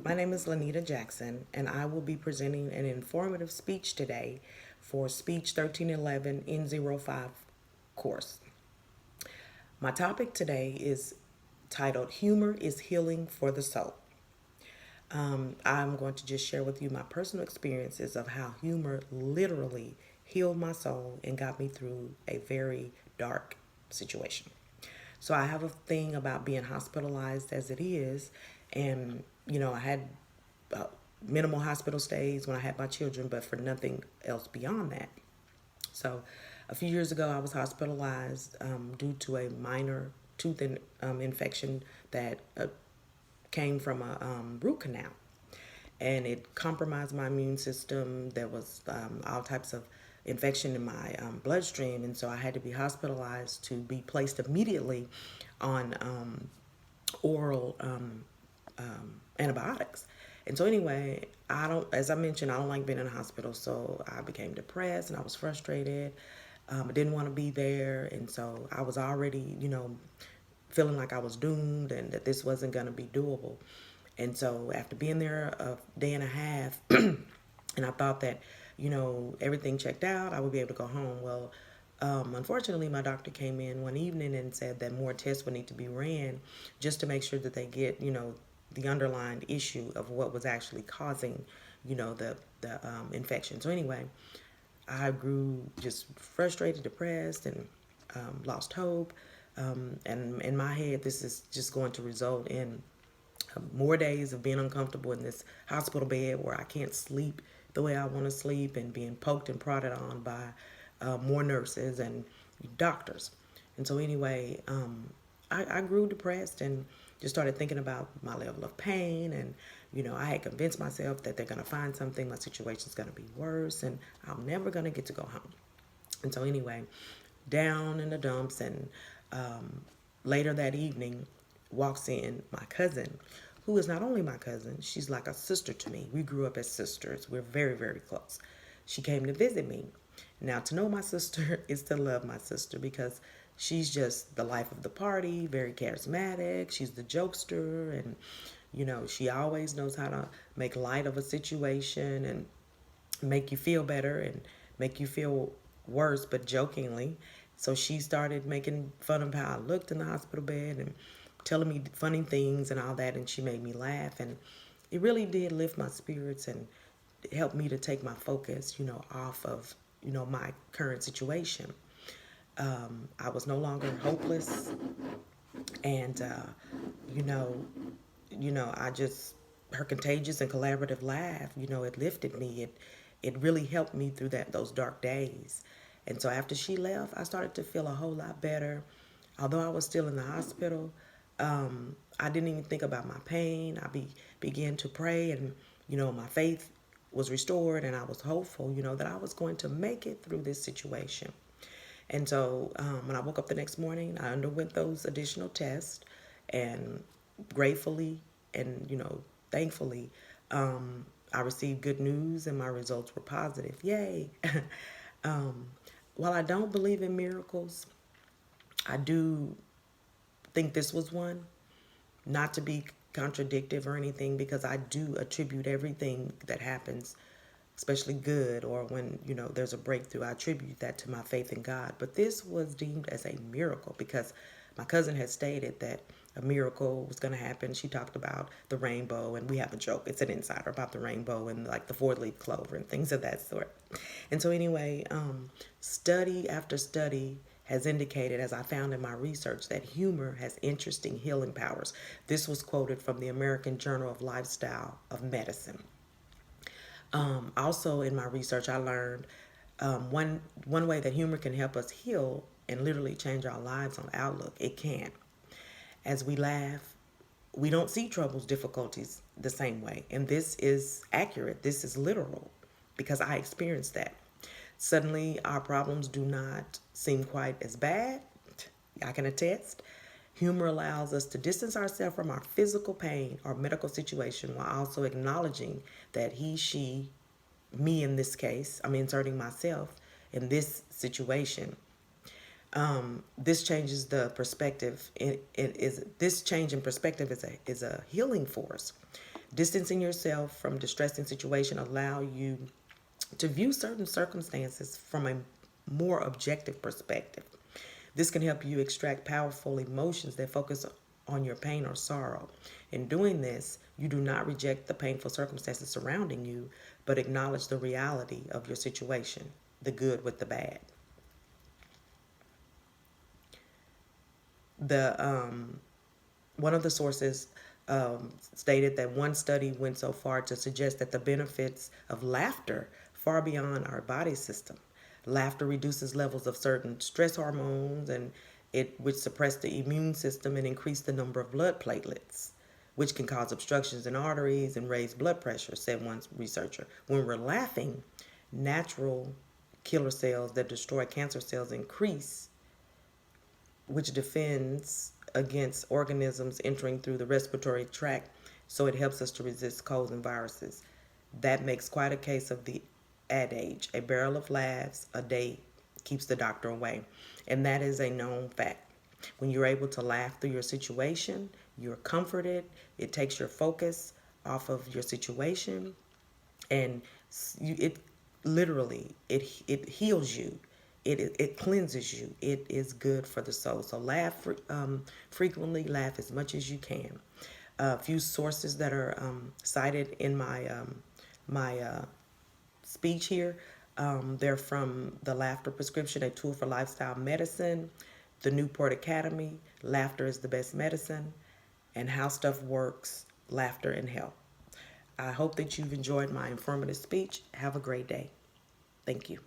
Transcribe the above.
My name is Lanita Jackson, and I will be presenting an informative speech today for Speech 1311 N05 course. My topic today is titled Humor is Healing for the Soul. I'm going to just share with you my personal experiences of how humor literally healed my soul and got me through a very dark situation. So I have a thing about being hospitalized as it is, and I had uh, minimal hospital stays when I had my children, but for nothing else beyond that. So a few years ago, I was hospitalized due to a minor infection that came from a root canal. And it compromised my immune system. There was all types of infection in my bloodstream. And so I had to be hospitalized to be placed immediately on oral antibiotics. And so anyway, as I mentioned, I don't like being in a hospital. So I became depressed and I was frustrated. I didn't want to be there. And so I was already, feeling like I was doomed and that this wasn't going to be doable. And so after being there a day and a half, and I thought that, everything checked out, I would be able to go home. Well, unfortunately, my doctor came in one evening and said that more tests would need to be ran just to make sure that they get, the underlying issue of what was actually causing, the infection. So anyway, I grew just frustrated, depressed, and lost hope. And in my head, this is just going to result in more days of being uncomfortable in this hospital bed where I can't sleep the way I want to sleep and being poked and prodded on by more nurses and doctors. And so anyway, I grew depressed and just started thinking about my level of pain. And, I had convinced myself that they're going to find something. My situation's going to be worse and I'm never going to get to go home. And so anyway, down in the dumps, and later that evening walks in my cousin, who is not only my cousin, she's like a sister to me. We grew up as sisters. We're very, very close. She came to visit me. Now, to know my sister is to love my sister because she's just the life of the party, very charismatic. She's the jokester, and she always knows how to make light of a situation and make you feel better and make you feel worse, but jokingly. So she started making fun of how I looked in the hospital bed and telling me funny things and all that, and she made me laugh. And it really did lift my spirits and help me to take my focus, off of, my current situation. I was no longer hopeless, and you know, I just her contagious and collaborative laugh, it lifted me. It really helped me through those dark days. And so after she left, I started to feel a whole lot better. Although I was still in the hospital, I didn't even think about my pain. Began to pray, and my faith was restored, and I was hopeful, that I was going to make it through this situation. And so when I woke up the next morning, I underwent those additional tests, and gratefully and thankfully, I received good news, and my results were positive. Yay! um, while I don't believe in miracles, I do think this was one. Not to be contradictive or anything, because I do attribute everything that happens, especially good, or when there's a breakthrough, I attribute that to my faith in God. But this was deemed as a miracle because my cousin had stated that a miracle was going to happen. She talked about the rainbow, and we have a joke, it's an insider, about the rainbow and like the four-leaf clover and things of that sort. And so anyway, study after study has indicated, as I found in my research, that humor has interesting healing powers. This was quoted from the American Journal of Lifestyle of Medicine. Also, in my research, I learned one way that humor can help us heal and literally change our lives on outlook. It can. As we laugh, we don't see troubles, difficulties the same way. And this is accurate. This is literal because I experienced that. Suddenly, our problems do not seem quite as bad. I can attest. Humor allows us to distance ourselves from our physical pain or medical situation while also acknowledging that he, she, me in this case, I'm inserting myself in this situation. This changes the perspective. This change in perspective is a healing force. Distancing yourself from distressing situation allow you to view certain circumstances from a more objective perspective. This can help you extract powerful emotions that focus on your pain or sorrow. In doing this, you do not reject the painful circumstances surrounding you, but acknowledge the reality of your situation, the good with the bad. The One of the sources stated that one study went so far to suggest that the benefits of laughter far beyond our body system. Laughter reduces levels of certain stress hormones and it which suppress the immune system and increase the number of blood platelets, which can cause obstructions in arteries and raise blood pressure, said one researcher. When we're laughing, natural killer cells that destroy cancer cells increase, which defends against organisms entering through the respiratory tract, so it helps us to resist colds and viruses. That makes quite a case of the adage, a barrel of laughs a day keeps the doctor away. And that is a known fact. When you're able to laugh through your situation, you're comforted, it takes your focus off of your situation, and it literally it heals you, it cleanses you, it is good for the soul. So laugh frequently, laugh as much as you can. A few sources that are cited in my speech here, they're from the Laughter Prescription, a tool for lifestyle medicine, the Newport Academy, Laughter is the Best Medicine, and How Stuff Works, Laughter and Health. I hope that you've enjoyed my informative speech. Have a great day. Thank you.